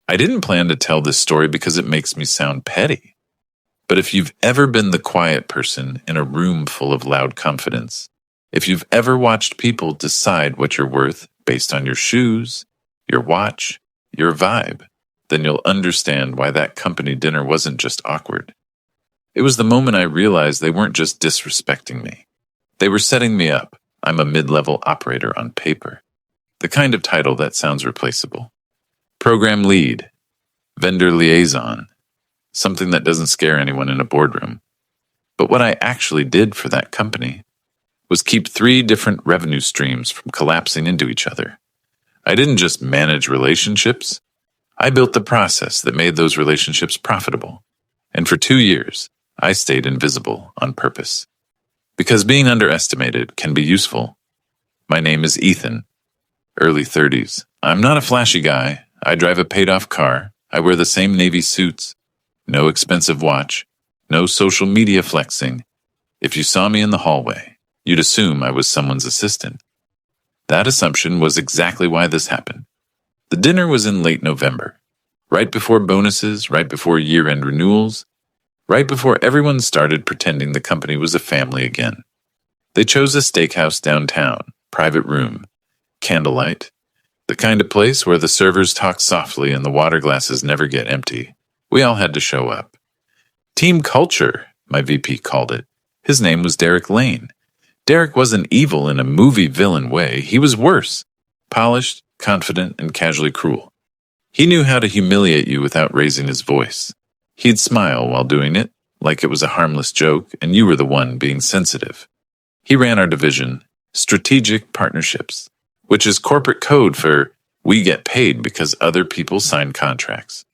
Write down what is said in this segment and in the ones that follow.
I didn't plan to tell this story because it makes me sound petty. But if you've ever been the quiet person in a room full of loud confidence, if you've ever watched people decide what you're worth based on your shoes, your watch, your vibe, then you'll understand why that company dinner wasn't just awkward. It was the moment I realized they weren't just disrespecting me. They were setting me up. I'm a mid-level operator on paper. The kind of title that sounds replaceable. Program lead, vendor liaison, something that doesn't scare anyone in a boardroom. But what I actually did for that company was keep 3 different revenue streams from collapsing into each other. I didn't just manage relationships. I built the process that made those relationships profitable. And for 2 years, I stayed invisible on purpose. Because being underestimated can be useful. My name is Ethan, early 30s. I'm not a flashy guy. I drive a paid-off car. I wear the same Navy suits. No expensive watch. No social media flexing. If you saw me in the hallway, you'd assume I was someone's assistant. That assumption was exactly why this happened. The dinner was in late November, right before bonuses, right before year-end renewals, right before everyone started pretending the company was a family again. They chose a steakhouse downtown, private room, candlelight, the kind of place where the servers talk softly and the water glasses never get empty. We all had to show up. Team culture, my VP called it. His name was Derek Lane. Derek wasn't evil in a movie villain way. He was worse. Polished, confident, and casually cruel. He knew how to humiliate you without raising his voice. He'd smile while doing it, like it was a harmless joke, and you were the one being sensitive. He ran our division, Strategic Partnerships, which is corporate code for we get paid because other people sign contracts.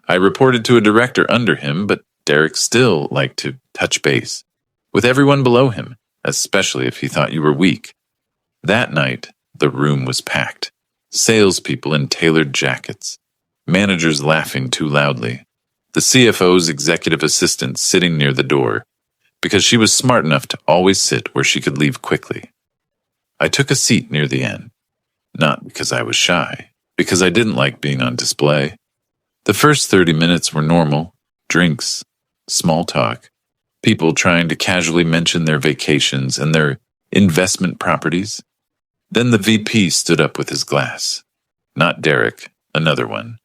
I reported to a director under him, but Derek still liked to touch base with everyone below him, especially if he thought you were weak. That night, the room was packed. Salespeople in tailored jackets, managers laughing too loudly, the CFO's executive assistant sitting near the door, because she was smart enough to always sit where she could leave quickly. I took a seat near the end, not because I was shy, because I didn't like being on display. The first 30 minutes were normal, drinks, small talk, people trying to casually mention their vacations and their investment properties. Then the VP stood up with his glass. Not Derek, another one.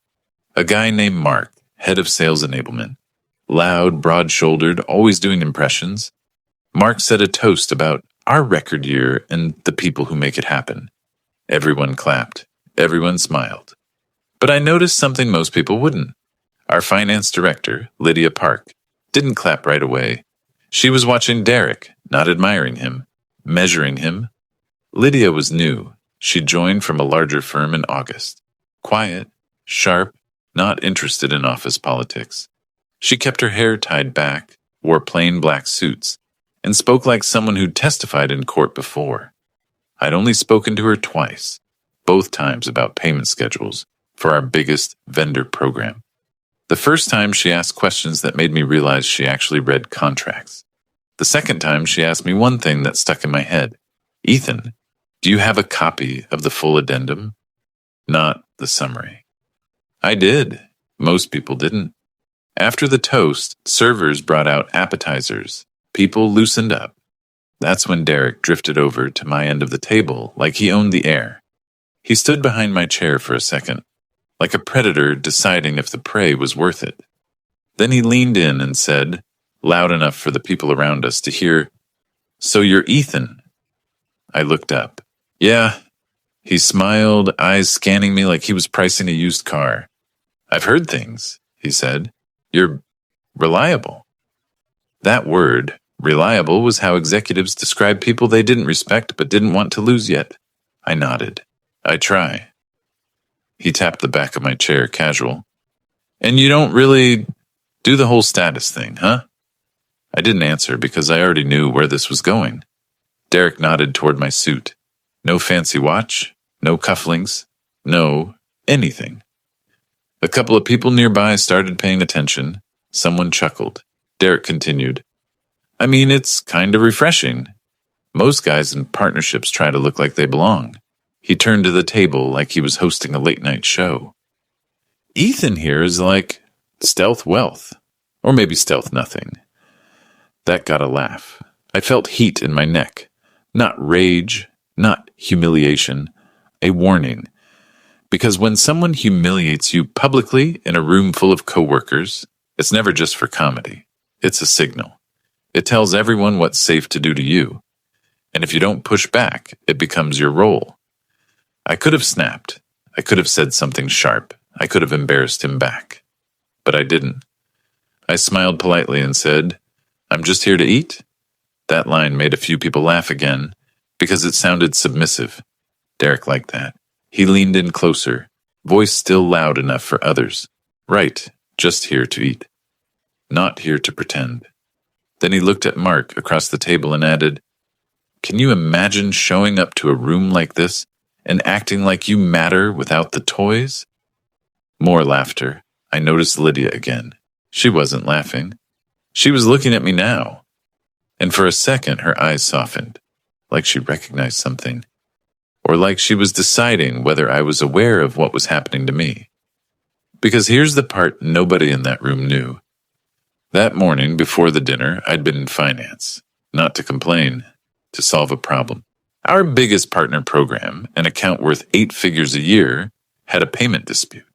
A guy named Mark, head of sales enablement. Loud, broad-shouldered, always doing impressions. Mark said a toast about our record year and the people who make it happen. Everyone clapped. Everyone smiled. But I noticed something most people wouldn't. Our finance director, Lydia Park, didn't clap right away. She was watching Derek, not admiring him, measuring him. Lydia was new. She joined from a larger firm in August. Quiet, sharp, not interested in office politics. She kept her hair tied back, wore plain black suits, and spoke like someone who'd testified in court before. I'd only spoken to her twice, both times about payment schedules for our biggest vendor program. The first time she asked questions that made me realize she actually read contracts. The second time she asked me one thing that stuck in my head. Ethan, do you have a copy of the full addendum? Not the summary. I did. Most people didn't. After the toast, servers brought out appetizers. People loosened up. That's when Derek drifted over to my end of the table like he owned the air. He stood behind my chair for a second, like a predator deciding if the prey was worth it. Then he leaned in and said, loud enough for the people around us to hear, "So you're Ethan?" I looked up. "Yeah." He smiled, eyes scanning me like he was pricing a used car. "I've heard things," he said. "You're reliable." That word, reliable, was how executives described people they didn't respect but didn't want to lose yet. I nodded. "I try." He tapped the back of my chair, casual. "And you don't really do the whole status thing, huh?" I didn't answer because I already knew where this was going. Derek nodded toward my suit. No fancy watch, no cufflinks, no anything. A couple of people nearby started paying attention. Someone chuckled. Derek continued, "I mean, it's kind of refreshing. Most guys in partnerships try to look like they belong." He turned to the table like he was hosting a late-night show. Ethan here is like stealth wealth, or maybe stealth nothing. That got a laugh. I felt heat in my neck. Not rage, not humiliation, a warning. Because when someone humiliates you publicly in a room full of coworkers, it's never just for comedy. It's a signal. It tells everyone what's safe to do to you. And if you don't push back, it becomes your role. I could have snapped. I could have said something sharp. I could have embarrassed him back. But I didn't. I smiled politely and said, "I'm just here to eat." That line made a few people laugh again, because it sounded submissive. Derek liked that. He leaned in closer, voice still loud enough for others. Right, just here to eat. Not here to pretend. Then he looked at Mark across the table and added, "Can you imagine showing up to a room like this and acting like you matter without the toys?" More laughter. I noticed Lydia again. She wasn't laughing. She was looking at me now. And for a second, her eyes softened, like she recognized something, or like she was deciding whether I was aware of what was happening to me. Because here's the part nobody in that room knew. That morning, before the dinner, I'd been in finance, not to complain, to solve a problem. Our biggest partner program, an account worth 8 figures a year, had a payment dispute.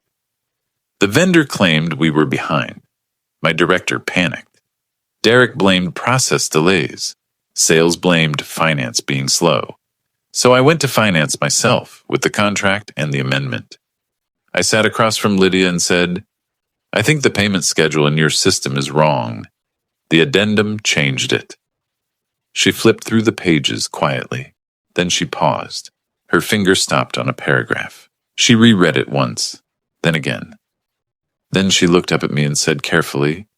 The vendor claimed we were behind. My director panicked. Derek blamed process delays. Sales blamed finance being slow. So I went to finance myself with the contract and the amendment. I sat across from Lydia and said, "I think the payment schedule in your system is wrong." The addendum changed it. She flipped through the pages quietly. Then she paused. Her finger stopped on a paragraph. She reread it once, then again. Then she looked up at me and said carefully,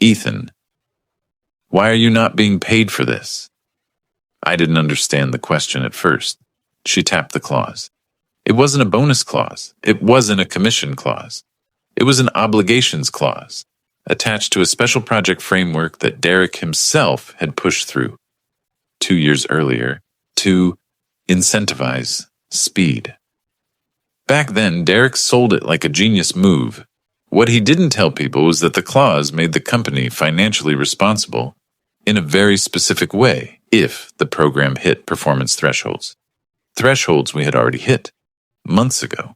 "Ethan, why are you not being paid for this?" I didn't understand the question at first. She tapped the clause. It wasn't a bonus clause. It wasn't a commission clause. It was an obligations clause, attached to a special project framework that Derek himself had pushed through 2 years earlier to incentivize speed. Back then, Derek sold it like a genius move. What he didn't tell people was that the clause made the company financially responsible in a very specific way if the program hit performance thresholds. Thresholds we had already hit months ago.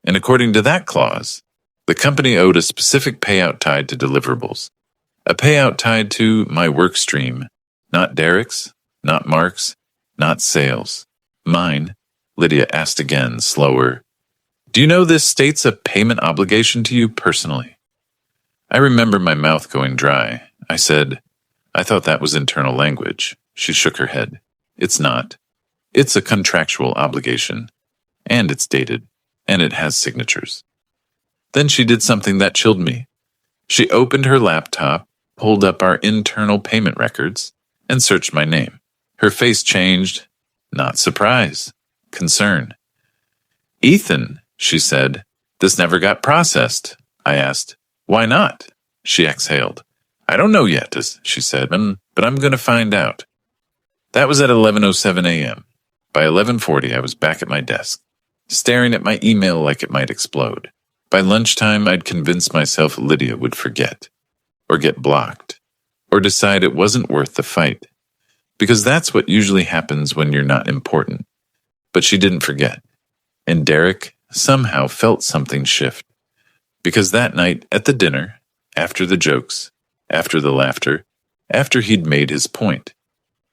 And according to that clause, the company owed a specific payout tied to deliverables. A payout tied to my work stream, not Derek's, not Mark's, not sales. Mine. Lydia asked again, slower. "Do you know this states a payment obligation to you personally?" I remember my mouth going dry. I said, "I thought that was internal language." She shook her head. "It's not. It's a contractual obligation. And it's dated. And it has signatures." Then she did something that chilled me. She opened her laptop, pulled up our internal payment records, and searched my name. Her face changed. Not surprise. Concern. "Ethan," she said, "this never got processed." I asked, "Why not?" She exhaled. "I don't know yet," she said, "but I'm going to find out." That was at 11:07 a.m. By 11:40, I was back at my desk, staring at my email like it might explode. By lunchtime, I'd convinced myself Lydia would forget, or get blocked, or decide it wasn't worth the fight. Because that's what usually happens when you're not important. But she didn't forget. And Derek somehow felt something shift. Because that night at the dinner, after the jokes, after the laughter, after he'd made his point,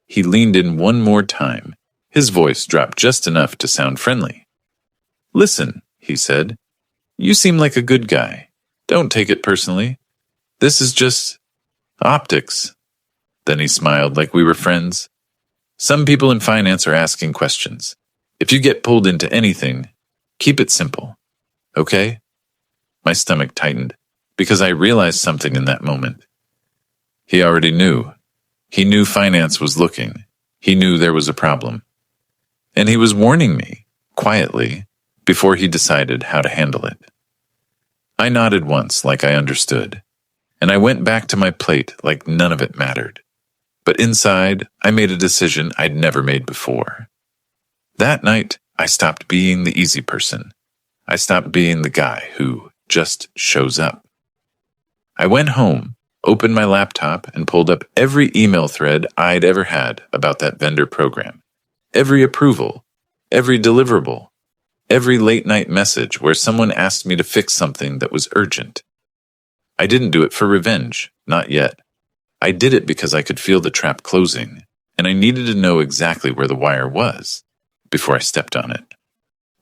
he leaned in one more time. His voice dropped just enough to sound friendly. "Listen," he said, "you seem like a good guy. Don't take it personally. This is just optics." Then he smiled like we were friends. "Some people in finance are asking questions. If you get pulled into anything, keep it simple. Okay?" My stomach tightened because I realized something in that moment. He already knew. He knew finance was looking. He knew there was a problem. And he was warning me, quietly, before he decided how to handle it. I nodded once like I understood, and I went back to my plate like none of it mattered. But inside, I made a decision I'd never made before. That night, I stopped being the easy person. I stopped being the guy who just shows up. I went home, opened my laptop, and pulled up every email thread I'd ever had about that vendor program. Every approval, every deliverable, every late-night message where someone asked me to fix something that was urgent. I didn't do it for revenge, not yet. I did it because I could feel the trap closing, and I needed to know exactly where the wire was before I stepped on it.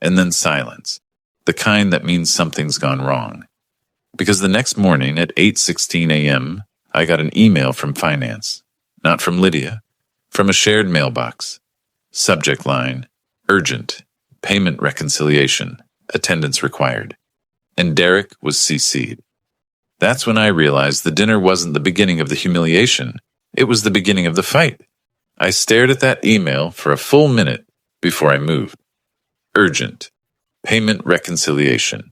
And then silence, the kind that means something's gone wrong. Because the next morning at 8:16 a.m., I got an email from finance, not from Lydia, from a shared mailbox. Subject line, urgent, payment reconciliation, attendance required. And Derek was CC'd. That's when I realized the dinner wasn't the beginning of the humiliation. It was the beginning of the fight. I stared at that email for a full minute before I moved. Urgent. Payment reconciliation.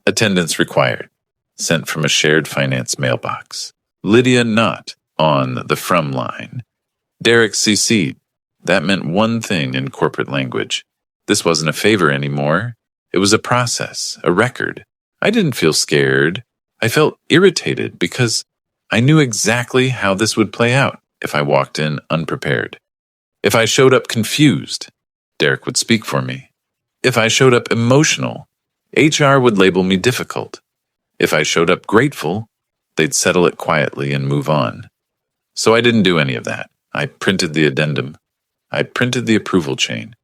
Attendance required. Sent from a shared finance mailbox. Lydia not on the from line. Derek CC'd. That meant one thing in corporate language. This wasn't a favor anymore. It was a process, a record. I didn't feel scared. I felt irritated because I knew exactly how this would play out if I walked in unprepared. If I showed up confused, Derek would speak for me. If I showed up emotional, HR would label me difficult. If I showed up grateful, they'd settle it quietly and move on. So I didn't do any of that. I printed the addendum. I printed the approval chain.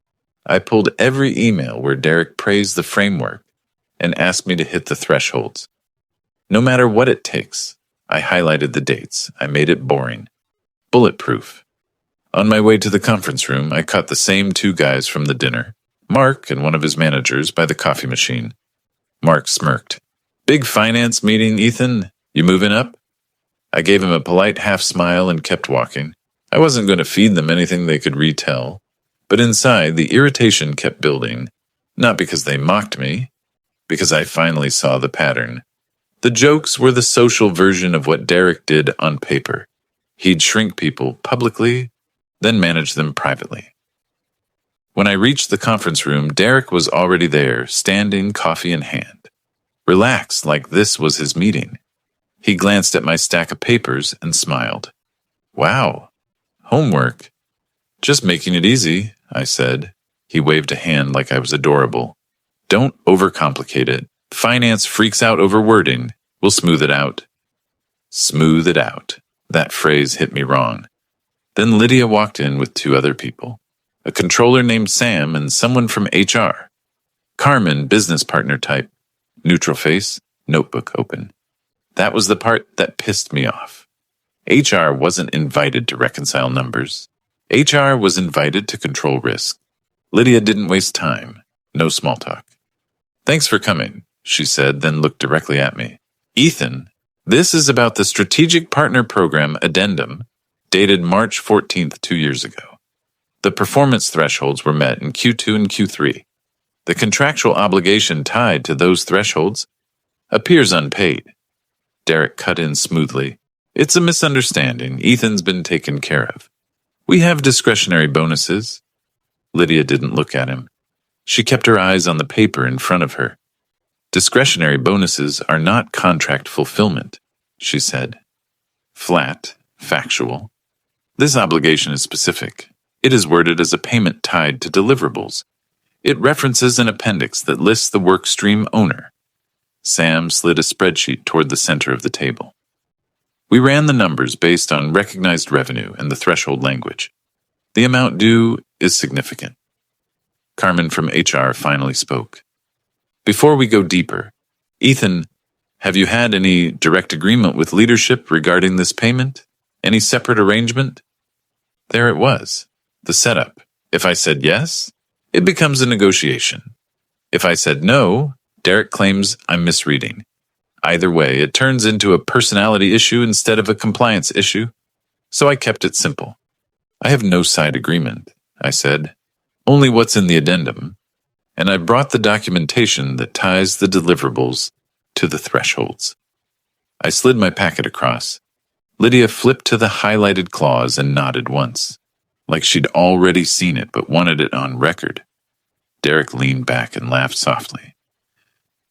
I pulled every email where Derek praised the framework and asked me to hit the thresholds. No matter what it takes, I highlighted the dates. I made it boring. Bulletproof. On my way to the conference room, I caught the same two guys from the dinner, Mark and one of his managers, by the coffee machine. Mark smirked. Big finance meeting, Ethan? You moving up? I gave him a polite half smile and kept walking. I wasn't going to feed them anything they could retell, but inside the irritation kept building, not because they mocked me, because I finally saw the pattern. The jokes were the social version of what Derek did on paper. He'd shrink people publicly, then manage them privately. When I reached the conference room, Derek was already there, standing, coffee in hand. Relaxed, like this was his meeting. He glanced at my stack of papers and smiled. Wow, homework. Just making it easy, I said. He waved a hand like I was adorable. Don't overcomplicate it. Finance freaks out over wording. We'll smooth it out. Smooth it out. That phrase hit me wrong. Then Lydia walked in with two other people. A controller named Sam and someone from HR. Carmen, business partner type. Neutral face, notebook open. That was the part that pissed me off. HR wasn't invited to reconcile numbers. HR was invited to control risk. Lydia didn't waste time. No small talk. Thanks for coming, she said, then looked directly at me. Ethan, this is about the Strategic Partner Program Addendum, dated March 14th, 2 years ago. The performance thresholds were met in Q2 and Q3. The contractual obligation tied to those thresholds appears unpaid. Derek cut in smoothly. It's a misunderstanding. Ethan's been taken care of. We have discretionary bonuses. Lydia didn't look at him. She kept her eyes on the paper in front of her. Discretionary bonuses are not contract fulfillment, she said. Flat, factual. This obligation is specific. It is worded as a payment tied to deliverables. It references an appendix that lists the workstream owner. Sam slid a spreadsheet toward the center of the table. We ran the numbers based on recognized revenue and the threshold language. The amount due is significant. Carmen from HR finally spoke. Before we go deeper, Ethan, have you had any direct agreement with leadership regarding this payment? Any separate arrangement? There it was, the setup. If I said yes, it becomes a negotiation. If I said no, Derek claims I'm misreading. Either way, it turns into a personality issue instead of a compliance issue. So I kept it simple. I have no side agreement, I said. Only what's in the addendum. And I brought the documentation that ties the deliverables to the thresholds. I slid my packet across. Lydia flipped to the highlighted clause and nodded once, like she'd already seen it but wanted it on record. Derek leaned back and laughed softly.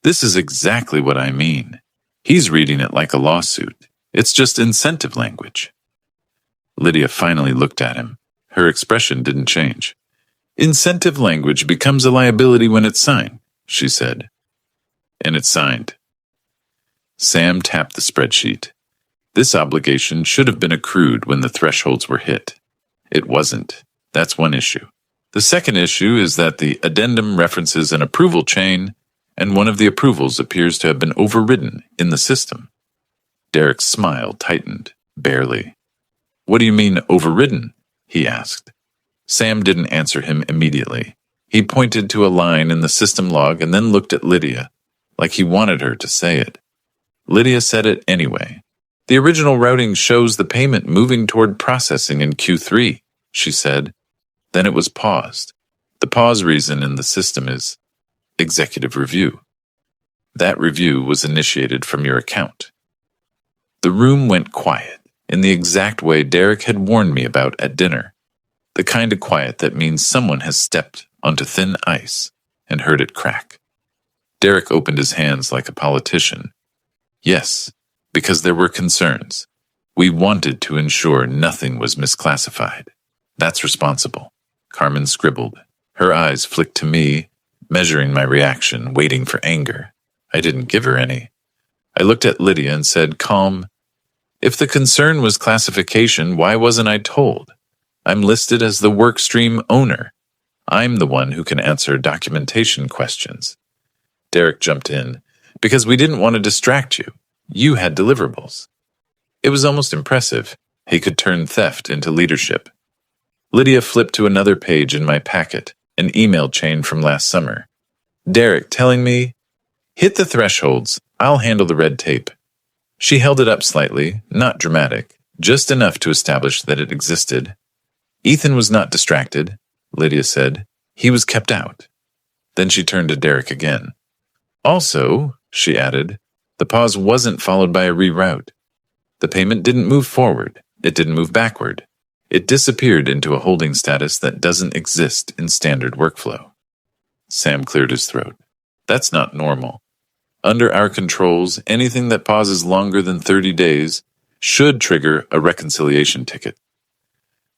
This is exactly what I mean. He's reading it like a lawsuit. It's just incentive language. Lydia finally looked at him. Her expression didn't change. Incentive language becomes a liability when it's signed, she said. And it's signed. Sam tapped the spreadsheet. This obligation should have been accrued when the thresholds were hit. It wasn't. That's one issue. The second issue is that the addendum references an approval chain, and one of the approvals appears to have been overridden in the system. Derek's smile tightened, barely. What do you mean, overridden? He asked. Sam didn't answer him immediately. He pointed to a line in the system log and then looked at Lydia, like he wanted her to say it. Lydia said it anyway. The original routing shows the payment moving toward processing in Q3, she said. Then it was paused. The pause reason in the system is executive review. That review was initiated from your account. The room went quiet, in the exact way Derek had warned me about at dinner. The kind of quiet that means someone has stepped onto thin ice and heard it crack. Derek opened his hands like a politician. Yes, because there were concerns. We wanted to ensure nothing was misclassified. That's responsible. Carmen scribbled. Her eyes flicked to me, measuring my reaction, waiting for anger. I didn't give her any. I looked at Lydia and said, calm, if the concern was classification, why wasn't I told? I'm listed as the workstream owner. I'm the one who can answer documentation questions. Derek jumped in, because we didn't want to distract you. You had deliverables. It was almost impressive. He could turn theft into leadership. Lydia flipped to another page in my packet, an email chain from last summer. Derek telling me, hit the thresholds, I'll handle the red tape. She held it up slightly, not dramatic, just enough to establish that it existed. Ethan was not distracted, Lydia said. He was kept out. Then she turned to Derek again. Also, she added, the pause wasn't followed by a reroute. The payment didn't move forward. It didn't move backward. It disappeared into a holding status that doesn't exist in standard workflow. Sam cleared his throat. That's not normal. Under our controls, anything that pauses longer than 30 days should trigger a reconciliation ticket.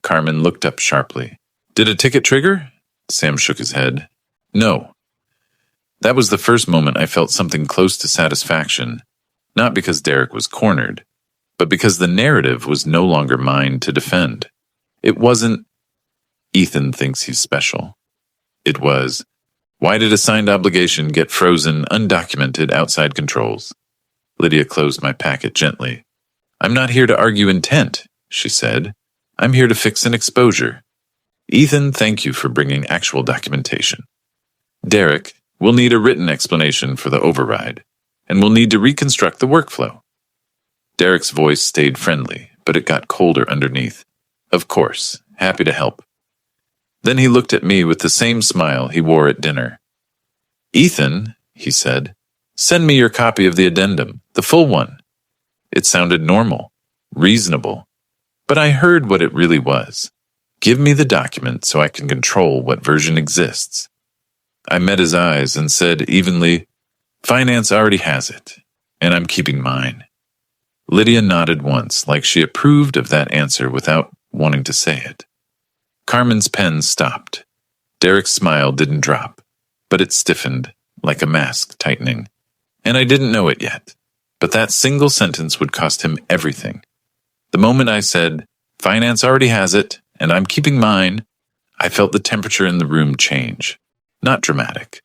Carmen looked up sharply. Did a ticket trigger? Sam shook his head. No. That was the first moment I felt something close to satisfaction, not because Derek was cornered, but because the narrative was no longer mine to defend. It wasn't, Ethan thinks he's special. It was, why did a signed obligation get frozen, undocumented, outside controls? Lydia closed my packet gently. I'm not here to argue intent, she said. I'm here to fix an exposure. Ethan, thank you for bringing actual documentation. Derek, we'll need a written explanation for the override, and we'll need to reconstruct the workflow. Derek's voice stayed friendly, but it got colder underneath. Of course, happy to help. Then he looked at me with the same smile he wore at dinner. Ethan, he said, send me your copy of the addendum, the full one. It sounded normal, reasonable, but I heard what it really was. Give me the document so I can control what version exists. I met his eyes and said evenly, Finance already has it, and I'm keeping mine. Lydia nodded once, like she approved of that answer without wanting to say it. Carmen's pen stopped. Derek's smile didn't drop, but it stiffened, like a mask tightening. And I didn't know it yet, but that single sentence would cost him everything. The moment I said, Finance already has it, and I'm keeping mine, I felt the temperature in the room change. Not dramatic,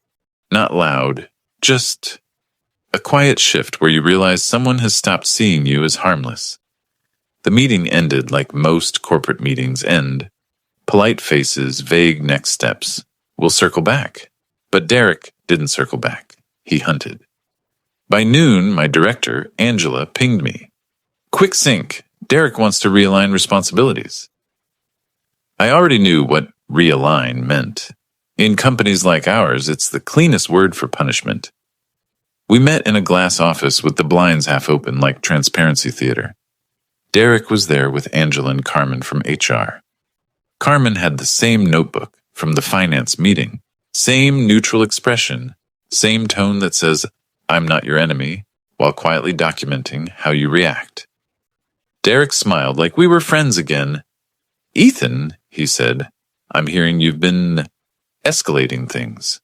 not loud, just a quiet shift where you realize someone has stopped seeing you as harmless. The meeting ended like most corporate meetings end. Polite faces, vague next steps. We'll circle back. But Derek didn't circle back. He hunted. By noon, my director, Angela, pinged me. Quick sync. Derek wants to realign responsibilities. I already knew what realign meant. In companies like ours, it's the cleanest word for punishment. We met in a glass office with the blinds half open like Transparency Theater. Derek was there with Angela and Carmen from HR. Carmen had the same notebook from the finance meeting, same neutral expression, same tone that says, I'm not your enemy, while quietly documenting how you react. Derek smiled like we were friends again. Ethan, he said, I'm hearing you've been escalating things.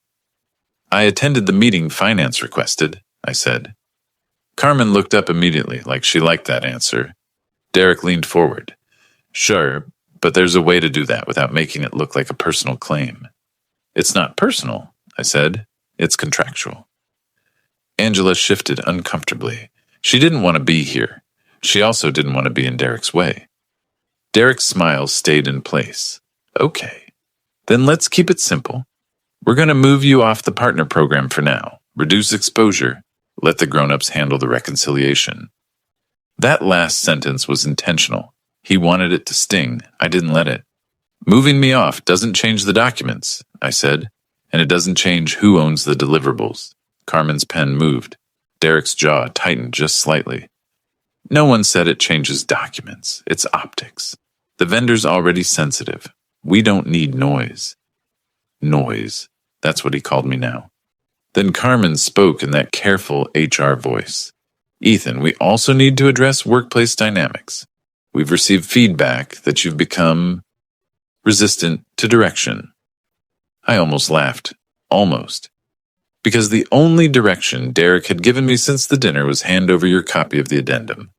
I attended the meeting finance requested, I said. Carmen looked up immediately, like she liked that answer. Derek leaned forward. Sure, but there's a way to do that without making it look like a personal claim. It's not personal, I said. It's contractual. Angela shifted uncomfortably. She didn't want to be here. She also didn't want to be in Derek's way. Derek's smile stayed in place. Okay, then let's keep it simple. We're going to move you off the partner program for now, reduce exposure, let the grown-ups handle the reconciliation. That last sentence was intentional. He wanted it to sting. I didn't let it. Moving me off doesn't change the documents, I said, and it doesn't change who owns the deliverables. Carmen's pen moved. Derek's jaw tightened just slightly. No one said it changes documents. It's optics. The vendor's already sensitive. We don't need noise. Noise. That's what he called me now. Then Carmen spoke in that careful HR voice. Ethan, we also need to address workplace dynamics. We've received feedback that you've become resistant to direction. I almost laughed. Almost. Because the only direction Derek had given me since the dinner was hand over your copy of the addendum.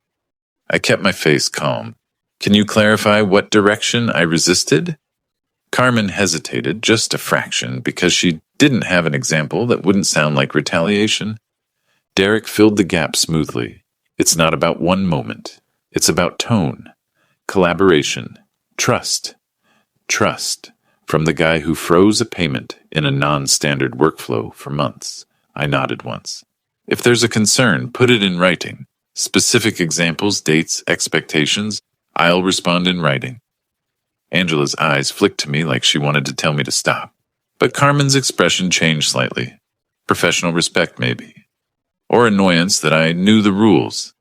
I kept my face calm. Can you clarify what direction I resisted? Carmen hesitated just a fraction because she didn't have an example that wouldn't sound like retaliation. Derek filled the gap smoothly. It's not about one moment. It's about tone, collaboration, trust. Trust from the guy who froze a payment in a non-standard workflow for months. I nodded once. If there's a concern, put it in writing. Specific examples, dates, expectations. I'll respond in writing. Angela's eyes flicked to me like she wanted to tell me to stop. But Carmen's expression changed slightly. Professional respect, maybe. Or annoyance that I knew the rules.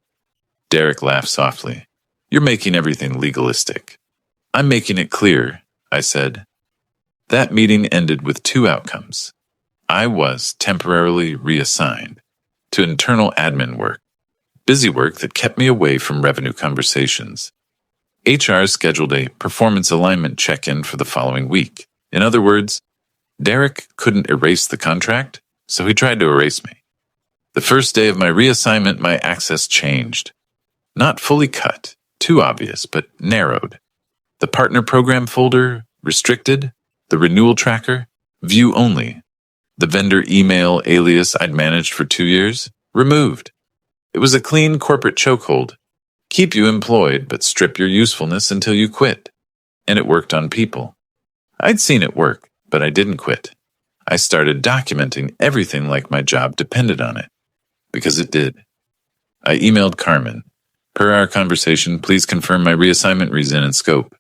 Derek laughed softly. You're making everything legalistic. I'm making it clear, I said. That meeting ended with two outcomes. I was temporarily reassigned to internal admin work, busy work that kept me away from revenue conversations. HR scheduled a performance alignment check-in for the following week. In other words, Derek couldn't erase the contract, so he tried to erase me. The first day of my reassignment, my access changed. Not fully cut, too obvious, but narrowed. The partner program folder, restricted. The renewal tracker, view only. The vendor email alias I'd managed for 2 years, removed. It was a clean corporate chokehold. Keep you employed, but strip your usefulness until you quit. And it worked on people. I'd seen it work, but I didn't quit. I started documenting everything like my job depended on it. Because it did. I emailed Carmen. Per our conversation, please confirm my reassignment reason and scope.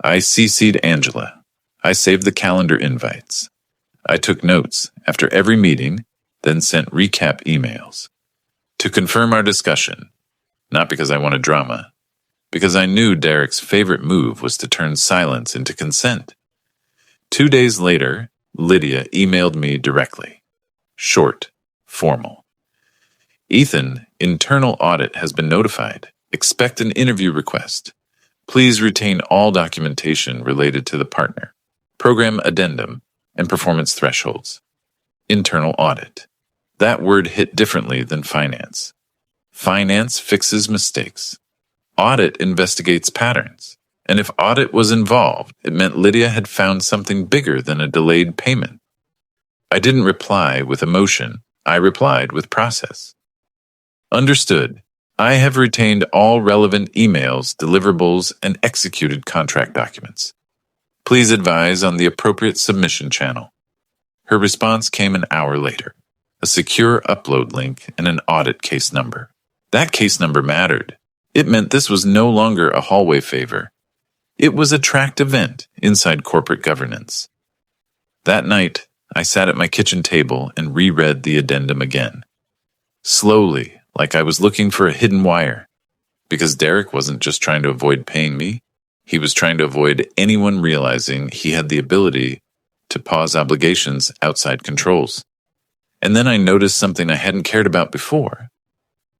I CC'd Angela. I saved the calendar invites. I took notes after every meeting, then sent recap emails. To confirm our discussion, not because I wanted drama, because I knew Derek's favorite move was to turn silence into consent. 2 days later, Lydia emailed me directly. Short, formal. Ethan, internal audit has been notified. Expect an interview request. Please retain all documentation related to the partner, program addendum, and performance thresholds. Internal audit. That word hit differently than finance. Finance fixes mistakes. Audit investigates patterns. And if audit was involved, it meant Lydia had found something bigger than a delayed payment. I didn't reply with emotion. I replied with process. Understood. I have retained all relevant emails, deliverables, and executed contract documents. Please advise on the appropriate submission channel. Her response came an hour later. A secure upload link and an audit case number. That case number mattered. It meant this was no longer a hallway favor. It was a tracked event inside corporate governance. That night, I sat at my kitchen table and reread the addendum again. Slowly, like I was looking for a hidden wire. Because Derek wasn't just trying to avoid paying me, he was trying to avoid anyone realizing he had the ability to pause obligations outside controls. And then I noticed something I hadn't cared about before.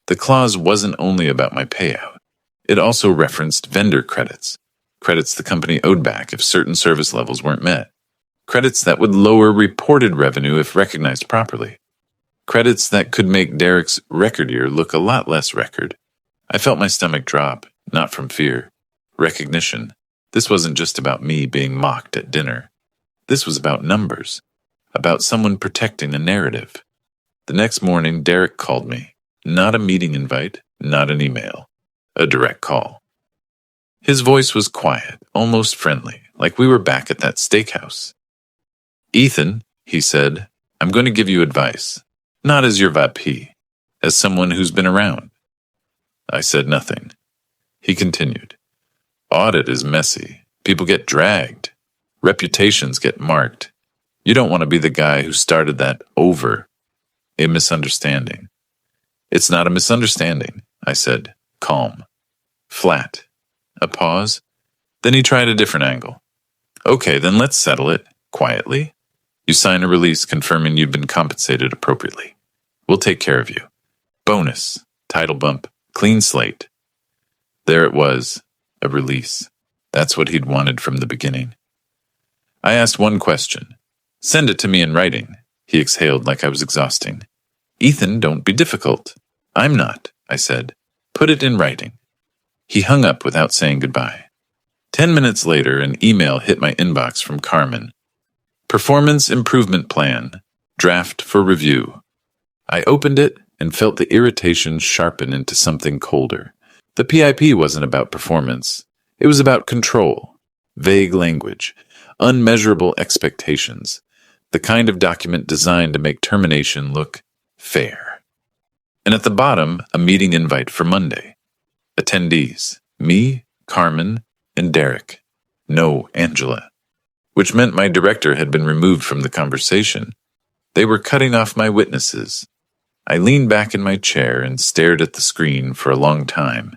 The clause wasn't only about my payout. It also referenced vendor credits, credits the company owed back if certain service levels weren't met, credits that would lower reported revenue if recognized properly, credits that could make Derek's record year look a lot less record. I felt my stomach drop, not from fear. Recognition. This wasn't just about me being mocked at dinner. This was about numbers, about someone protecting a narrative. The next morning, Derek called me. Not a meeting invite, not an email. A direct call. His voice was quiet, almost friendly, like we were back at that steakhouse. "Ethan," he said, "I'm going to give you advice. Not as your VP, as someone who's been around." I said nothing. He continued. "Audit is messy. People get dragged. Reputations get marked. You don't want to be the guy who started that over a misunderstanding." "It's not a misunderstanding," I said, calm. Flat. A pause. Then he tried a different angle. "Okay, then let's settle it, quietly. You sign a release confirming you've been compensated appropriately. We'll take care of you. Bonus, title bump, clean slate." There it was, a release. That's what he'd wanted from the beginning. I asked one question. "Send it to me in writing." He exhaled like I was exhausting. "Ethan, don't be difficult." "I'm not," I said. "Put it in writing." He hung up without saying goodbye. 10 minutes later, an email hit my inbox from Carmen. "Performance Improvement Plan. Draft for review." I opened it and felt the irritation sharpen into something colder. The PIP wasn't about performance. It was about control, vague language, unmeasurable expectations, the kind of document designed to make termination look fair. And at the bottom, a meeting invite for Monday. Attendees, me, Carmen, and Derek. No Angela. Which meant my director had been removed from the conversation. They were cutting off my witnesses. I leaned back in my chair and stared at the screen for a long time.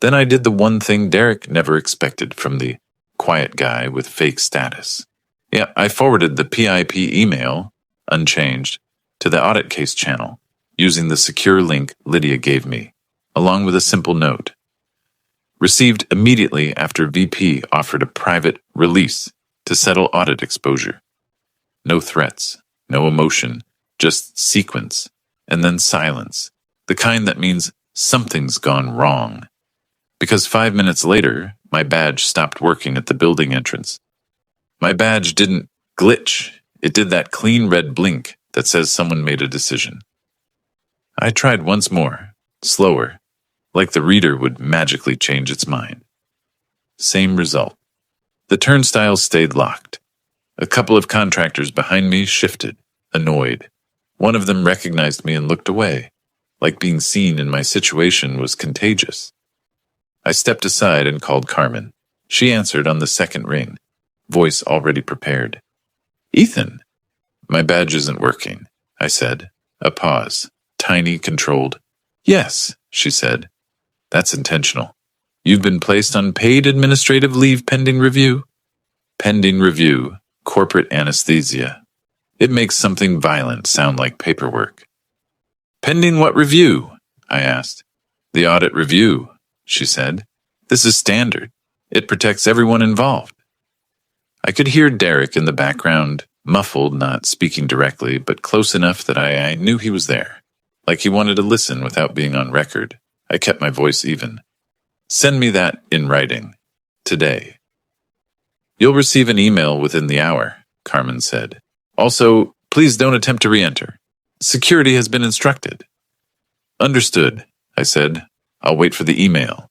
Then I did the one thing Derek never expected from the quiet guy with fake status. Yeah, I forwarded the PIP email, unchanged, to the audit case channel, using the secure link Lydia gave me, along with a simple note. Received immediately after VP offered a private release to settle audit exposure. No threats, no emotion, just sequence, and then silence, the kind that means something's gone wrong. Because 5 minutes later, my badge stopped working at the building entrance. My badge didn't glitch. It did that clean red blink that says someone made a decision. I tried once more, slower, like the reader would magically change its mind. Same result. The turnstiles stayed locked. A couple of contractors behind me shifted, annoyed. One of them recognized me and looked away, like being seen in my situation was contagious. I stepped aside and called Carmen. She answered on the second ring, voice already prepared. "Ethan." "My badge isn't working," I said. A pause, tiny, controlled. "Yes," she said. "That's intentional. You've been placed on paid administrative leave pending review." Pending review, corporate anesthesia. It makes something violent sound like paperwork. "Pending what review?" I asked. "The audit review," she said. "This is standard. It protects everyone involved." I could hear Derek in the background, muffled, not speaking directly, but close enough that I knew he was there, like he wanted to listen without being on record. I kept my voice even. "Send me that in writing. Today." "You'll receive an email within the hour," Carmen said. "Also, please don't attempt to re-enter. Security has been instructed." "Understood," I said. "I'll wait for the email."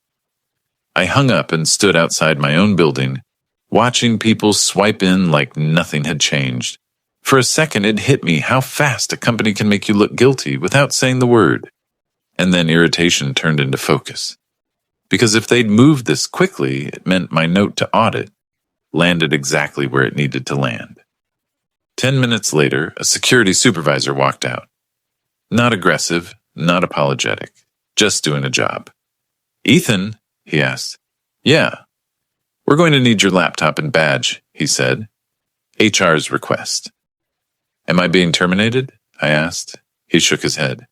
I hung up and stood outside my own building, watching people swipe in like nothing had changed. For a second, it hit me how fast a company can make you look guilty without saying the word. And then irritation turned into focus. Because if they'd moved this quickly, it meant my note to audit landed exactly where it needed to land. 10 minutes later, a security supervisor walked out. Not aggressive, not apologetic, just doing a job. "Ethan?" he asked. "Yeah." "We're going to need your laptop and badge," he said. "HR's request." "Am I being terminated?" I asked. He shook his head.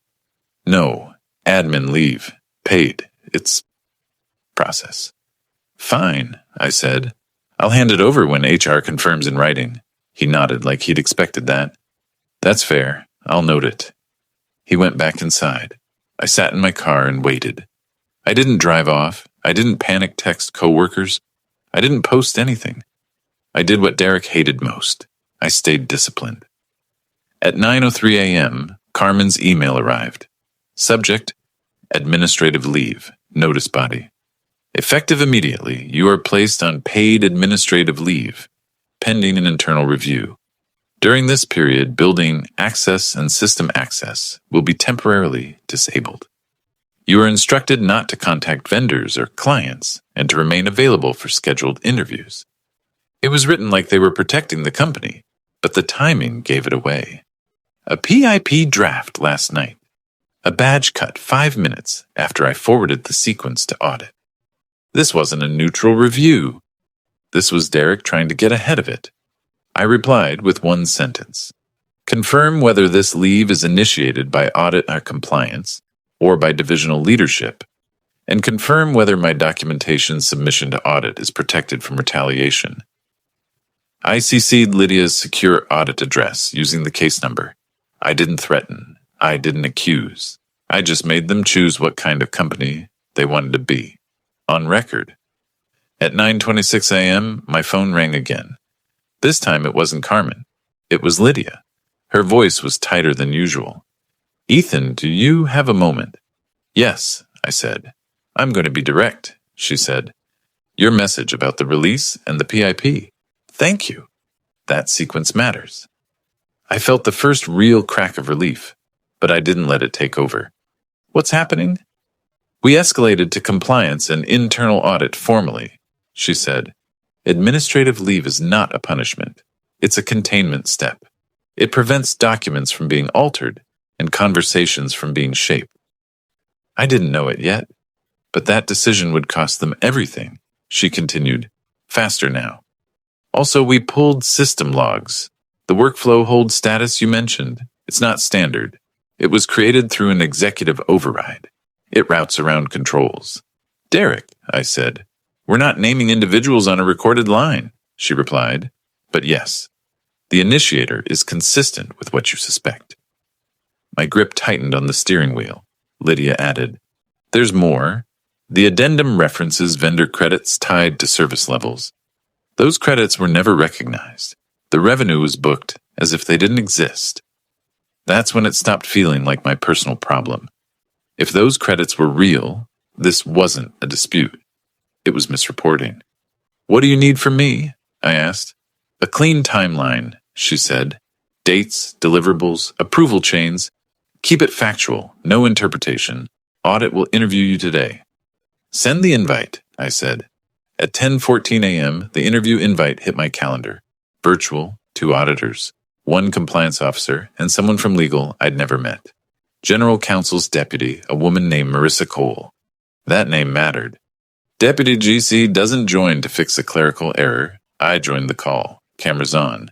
No, admin leave. Paid. It's process. Fine, I said. I'll hand it over when HR confirms in writing. He nodded like he'd expected that. That's fair. I'll note it. He went back inside. I sat in my car and waited. I didn't drive off. I didn't panic text coworkers. I didn't post anything. I did what Derek hated most. I stayed disciplined. At 9:03 a.m., Carmen's email arrived. Subject, administrative leave, notice body. Effective immediately, you are placed on paid administrative leave, pending an internal review. During this period, building access and system access will be temporarily disabled. You are instructed not to contact vendors or clients and to remain available for scheduled interviews. It was written like they were protecting the company, but the timing gave it away. A PIP draft last night. A badge cut 5 minutes after I forwarded the sequence to audit. This wasn't a neutral review. This was Derek trying to get ahead of it. I replied with one sentence. Confirm whether this leave is initiated by audit or compliance or by divisional leadership, and confirm whether my documentation submission to audit is protected from retaliation. I CC'd Lydia's secure audit address using the case number. I didn't threaten. I didn't accuse. I just made them choose what kind of company they wanted to be. On record. At 9:26 a.m., my phone rang again. This time it wasn't Carmen. It was Lydia. Her voice was tighter than usual. Ethan, do you have a moment? Yes, I said. I'm going to be direct, she said. Your message about the release and the PIP. Thank you. That sequence matters. I felt the first real crack of relief, but I didn't let it take over. What's happening? We escalated to compliance and internal audit formally, she said. Administrative leave is not a punishment. It's a containment step. It prevents documents from being altered and conversations from being shaped. I didn't know it yet, but that decision would cost them everything, she continued. Faster now. Also, we pulled system logs. The workflow hold status you mentioned, it's not standard. It was created through an executive override. It routes around controls. Derek, I said. We're not naming individuals on a recorded line, she replied. But yes, the initiator is consistent with what you suspect. My grip tightened on the steering wheel. Lydia added, There's more. The addendum references vendor credits tied to service levels. Those credits were never recognized. The revenue was booked as if they didn't exist. That's when it stopped feeling like my personal problem. If those credits were real, this wasn't a dispute. It was misreporting. What do you need from me? I asked. A clean timeline, she said. Dates, deliverables, approval chains. Keep it factual, no interpretation. Audit will interview you today. Send the invite, I said. At 10:14 a.m., the interview invite hit my calendar. Virtual, 2 auditors, 1 compliance officer, and someone from legal I'd never met. General Counsel's deputy, a woman named Marissa Cole. That name mattered. Deputy GC doesn't join to fix a clerical error. I joined the call. Cameras on.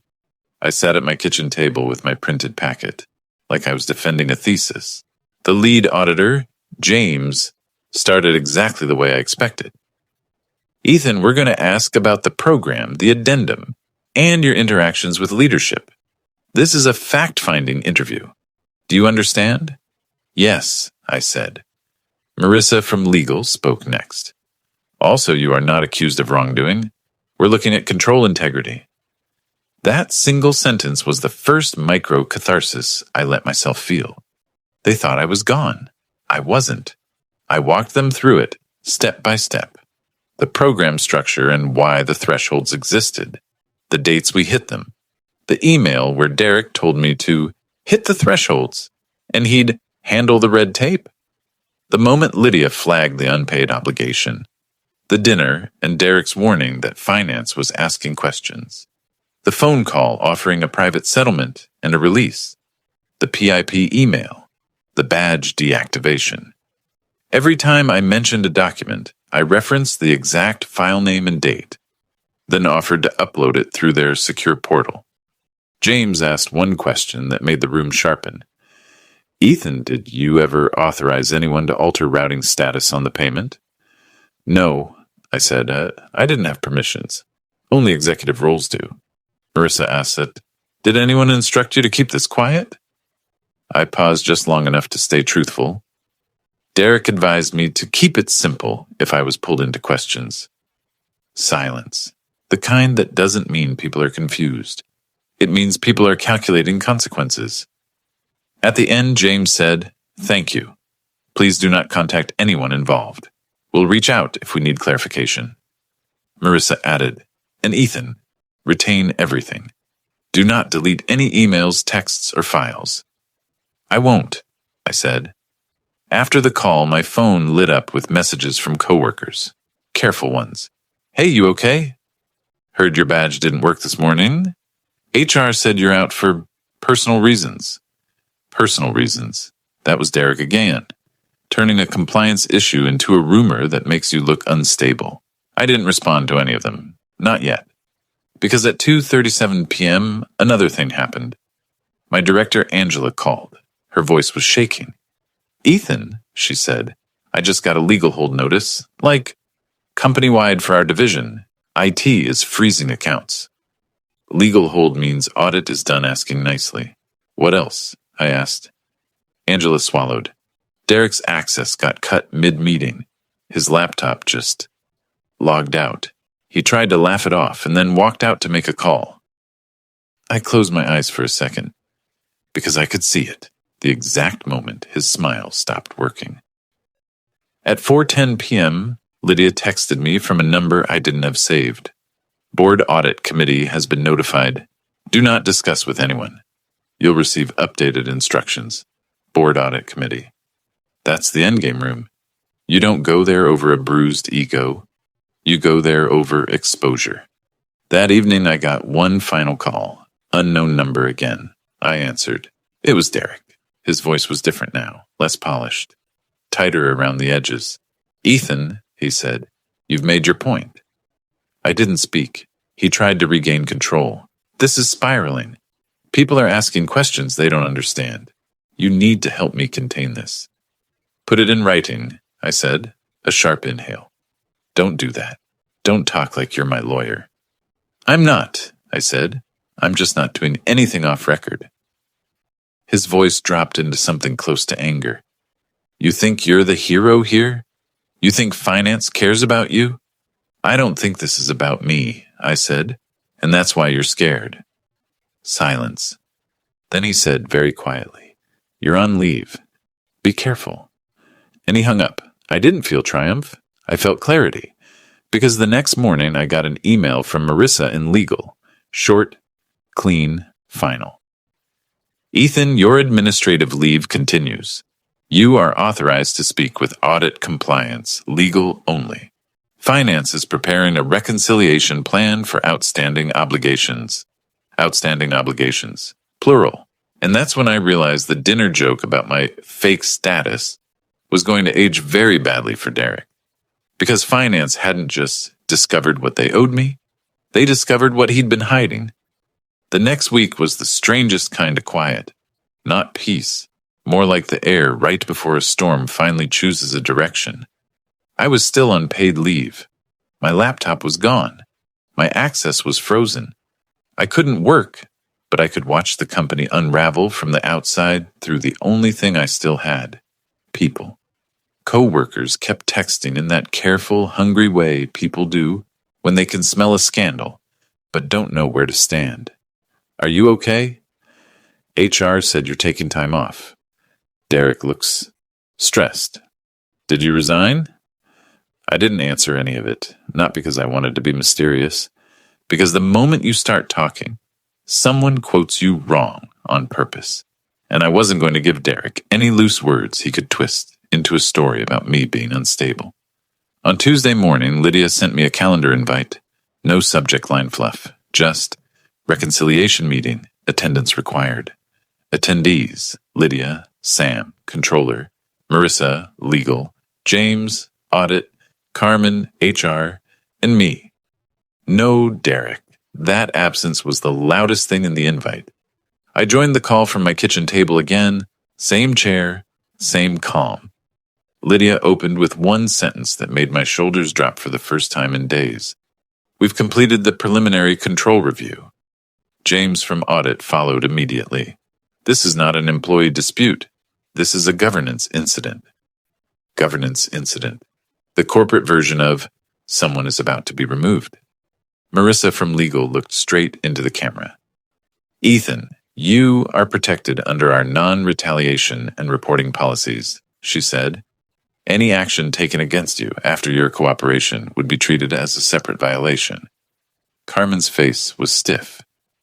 I sat at my kitchen table with my printed packet, like I was defending a thesis. The lead auditor, James, started exactly the way I expected. Ethan, we're going to ask about the program, the addendum, and your interactions with leadership. This is a fact-finding interview. Do you understand? Yes, I said. Marissa from legal spoke next. Also, you are not accused of wrongdoing. We're looking at control integrity. That single sentence was the first micro-catharsis I let myself feel. They thought I was gone. I wasn't. I walked them through it, step by step. The program structure and why the thresholds existed. The dates we hit them. The email where Derek told me to hit the thresholds, and he'd handle the red tape. The moment Lydia flagged the unpaid obligation. The dinner and Derek's warning that finance was asking questions. The phone call offering a private settlement and a release. The PIP email. The badge deactivation. Every time I mentioned a document, I referenced the exact file name and date, then offered to upload it through their secure portal. James asked one question that made the room sharpen. Ethan, did you ever authorize anyone to alter routing status on the payment? No, I said. I didn't have permissions. Only executive roles do. Marissa asked it. Did anyone instruct you to keep this quiet? I paused just long enough to stay truthful. Derek advised me to keep it simple if I was pulled into questions. Silence. The kind that doesn't mean people are confused. It means people are calculating consequences. At the end, James said, "Thank you. Please do not contact anyone involved. We'll reach out if we need clarification." Marissa added, "And Ethan, retain everything. Do not delete any emails, texts, or files." "I won't," I said. After the call, my phone lit up with messages from coworkers. Careful ones. "Hey, you okay? Heard your badge didn't work this morning. HR said you're out for personal reasons." Personal reasons. That was Derek again, turning a compliance issue into a rumor that makes you look unstable. I didn't respond to any of them. Not yet. Because at 2:37 p.m., another thing happened. My director, Angela, called. Her voice was shaking. "Ethan," she said, "I just got a legal hold notice. Like, company-wide for our division. IT is freezing accounts." Legal hold means audit is done asking nicely. "What else?" I asked. Angela swallowed. Derek's access got cut mid-meeting. His laptop just logged out. He tried to laugh it off and then walked out to make a call. I closed my eyes for a second, because I could see it, the exact moment his smile stopped working. At 4:10 p.m., Lydia texted me from a number I didn't have saved. Board Audit Committee has been notified. Do not discuss with anyone. You'll receive updated instructions. Board Audit Committee. That's the endgame room. You don't go there over a bruised ego. You go there over exposure. That evening I got one final call. Unknown number again. I answered. It was Derek. His voice was different now, less polished, tighter around the edges. "Ethan," he said, "you've made your point." I didn't speak. He tried to regain control. "This is spiraling. People are asking questions they don't understand. You need to help me contain this." "Put it in writing," I said, a sharp inhale. "Don't do that. Don't talk like you're my lawyer." "I'm not," I said. "I'm just not doing anything off record." His voice dropped into something close to anger. "You think you're the hero here? You think finance cares about you?" "I don't think this is about me," I said, "and that's why you're scared." Silence. Then he said very quietly, "You're on leave. Be careful." And he hung up. I didn't feel triumph. I felt clarity. Because the next morning I got an email from Marissa in legal. Short, clean, final. "Ethan, your administrative leave continues. You are authorized to speak with audit compliance, legal only. Finance is preparing a reconciliation plan for outstanding obligations. Outstanding obligations. Plural. And that's when I realized the dinner joke about my fake status was going to age very badly for Derek. Because finance hadn't just discovered what they owed me, they discovered what he'd been hiding. The next week was the strangest kind of quiet. Not peace, more like the air right before a storm finally chooses a direction. I was still on paid leave. My laptop was gone. My access was frozen. I couldn't work, but I could watch the company unravel from the outside through the only thing I still had: people. Co-workers kept texting in that careful, hungry way people do when they can smell a scandal, but don't know where to stand. "Are you okay?" HR said you're taking time off. Derek looks stressed. "Did you resign?" I didn't answer any of it, not because I wanted to be mysterious, because the moment you start talking, someone quotes you wrong on purpose, and I wasn't going to give Derek any loose words he could twist into a story about me being unstable. On Tuesday morning, Lydia sent me a calendar invite. No subject line fluff, just reconciliation meeting, attendance required. Attendees: Lydia, Sam, controller, Marissa, legal, James, audit, Carmen, HR, and me. No Derek. That absence was the loudest thing in the invite. I joined the call from my kitchen table again, same chair, same calm. Lydia opened with one sentence that made my shoulders drop for the first time in days. We've completed the preliminary control review. James from audit followed immediately. This is not an employee dispute. This is a governance incident. Governance incident. The corporate version of someone is about to be removed. Marissa from legal looked straight into the camera. Ethan, you are protected under our non-retaliation and reporting policies, she said. Any action taken against you after your cooperation would be treated as a separate violation. Carmen's face was stiff,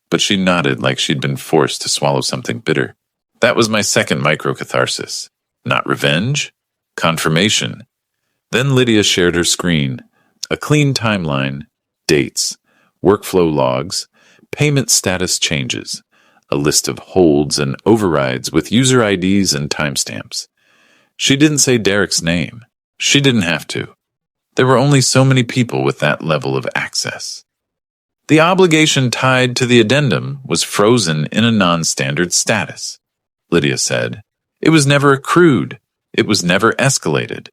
but she nodded like she'd been forced to swallow something bitter. That was my second microcatharsis. Not revenge, confirmation. Then Lydia shared her screen, a clean timeline, dates, workflow logs, payment status changes, a list of holds and overrides with user IDs and timestamps. She didn't say Derek's name. She didn't have to. There were only so many people with that level of access. The obligation tied to the addendum was frozen in a non-standard status, Lydia said. It was never accrued. It was never escalated.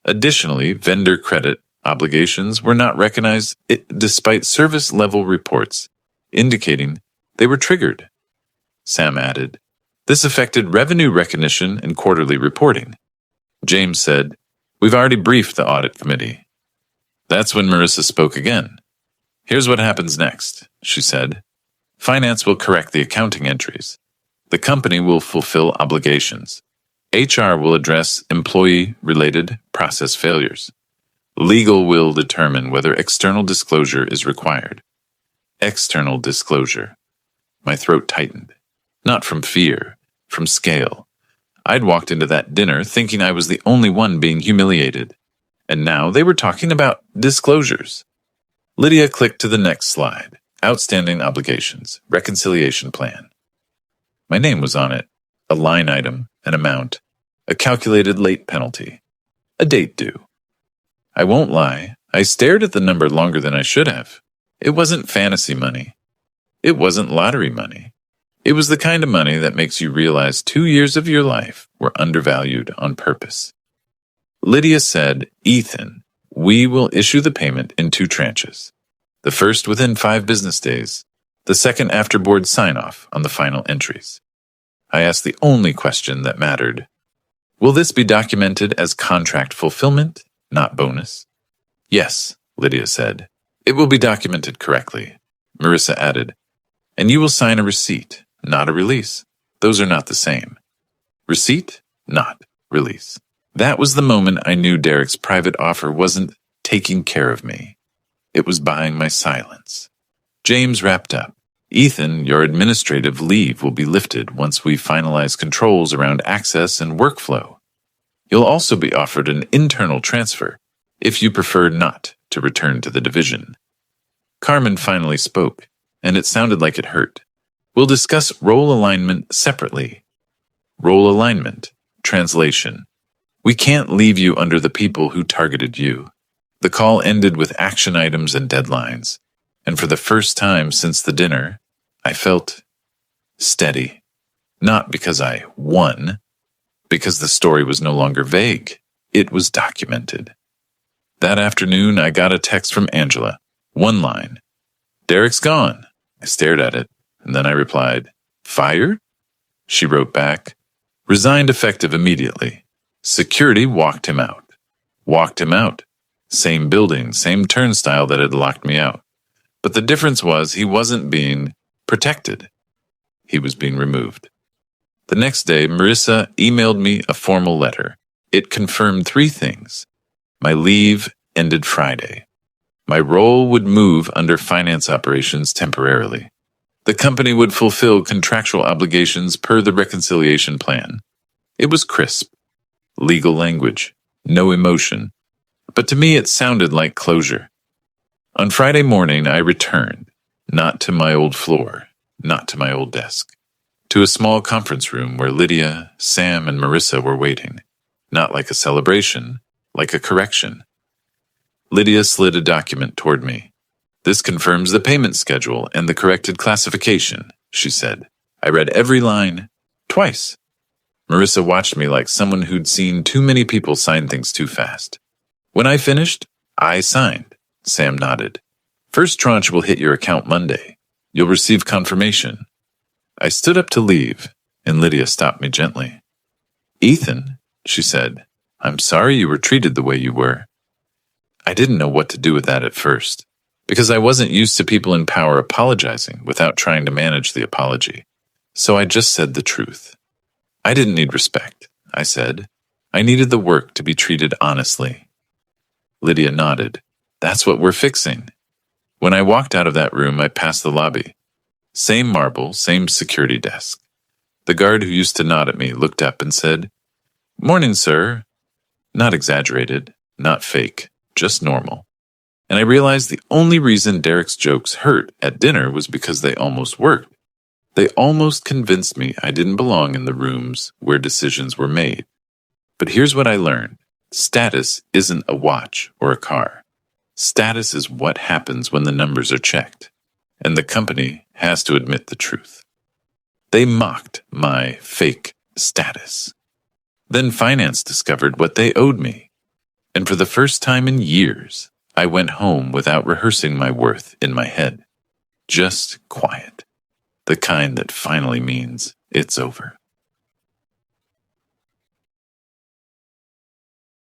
Additionally, vendor credit obligations were not recognized despite service-level reports indicating they were triggered. Sam added, this affected revenue recognition and quarterly reporting. James said, we've already briefed the audit committee. That's when Marissa spoke again. Here's what happens next, she said. Finance will correct the accounting entries. The company will fulfill obligations. HR will address employee-related process failures. Legal will determine whether external disclosure is required. External disclosure. My throat tightened. Not from fear, from scale. I'd walked into that dinner thinking I was the only one being humiliated, and now they were talking about disclosures. Lydia clicked to the next slide. Outstanding obligations, reconciliation plan. My name was on it, a line item, an amount, a calculated late penalty, a date due. I won't lie, I stared at the number longer than I should have. It wasn't fantasy money. It wasn't lottery money. It was the kind of money that makes you realize 2 years of your life were undervalued on purpose. Lydia said, Ethan, we will issue the payment in 2 tranches. The first within 5 business days, the second after board sign-off on the final entries. I asked the only question that mattered. Will this be documented as contract fulfillment, not bonus? Yes, Lydia said. It will be documented correctly, Marissa added. And you will sign a receipt, not a release. Those are not the same. Receipt, not release. That was the moment I knew Derek's private offer wasn't taking care of me. It was buying my silence. James wrapped up. Ethan, your administrative leave will be lifted once we finalize controls around access and workflow. You'll also be offered an internal transfer, if you prefer not to return to the division. Carmen finally spoke, and it sounded like it hurt. We'll discuss role alignment separately. Role alignment, translation. We can't leave you under the people who targeted you. The call ended with action items and deadlines, and for the first time since the dinner, I felt steady. Not because I won, because the story was no longer vague. It was documented. That afternoon, I got a text from Angela. 1 line. Derek's gone. I stared at it, and then I replied, fired? She wrote back, resigned effective immediately. Security walked him out. Walked him out. Same building, same turnstile that had locked me out. But the difference was he wasn't being protected. He was being removed. The next day, Marissa emailed me a formal letter. It confirmed 3 things. My leave ended Friday. My role would move under finance operations temporarily. The company would fulfill contractual obligations per the reconciliation plan. It was crisp. Legal language. No emotion. But to me, it sounded like closure. On Friday morning, I returned, not to my old floor, not to my old desk, to a small conference room where Lydia, Sam, and Marissa were waiting, not like a celebration, like a correction. Lydia slid a document toward me. This confirms the payment schedule and the corrected classification, she said. I read every line, twice. Marissa watched me like someone who'd seen too many people sign things too fast. When I finished, I signed. Sam nodded. First tranche will hit your account Monday. You'll receive confirmation. I stood up to leave, and Lydia stopped me gently. Ethan, she said, I'm sorry you were treated the way you were. I didn't know what to do with that at first, because I wasn't used to people in power apologizing without trying to manage the apology. So I just said the truth. I didn't need respect, I said. I needed the work to be treated honestly. Lydia nodded. That's what we're fixing. When I walked out of that room, I passed the lobby. Same marble, same security desk. The guard who used to nod at me looked up and said, Morning, sir. Not exaggerated, not fake, just normal. And I realized the only reason Derek's jokes hurt at dinner was because they almost worked. They almost convinced me I didn't belong in the rooms where decisions were made. But here's what I learned. Status isn't a watch or a car. Status is what happens when the numbers are checked, and the company has to admit the truth. They mocked my fake status. Then finance discovered what they owed me, and for the first time in years, I went home without rehearsing my worth in my head. Just quiet. The kind that finally means it's over.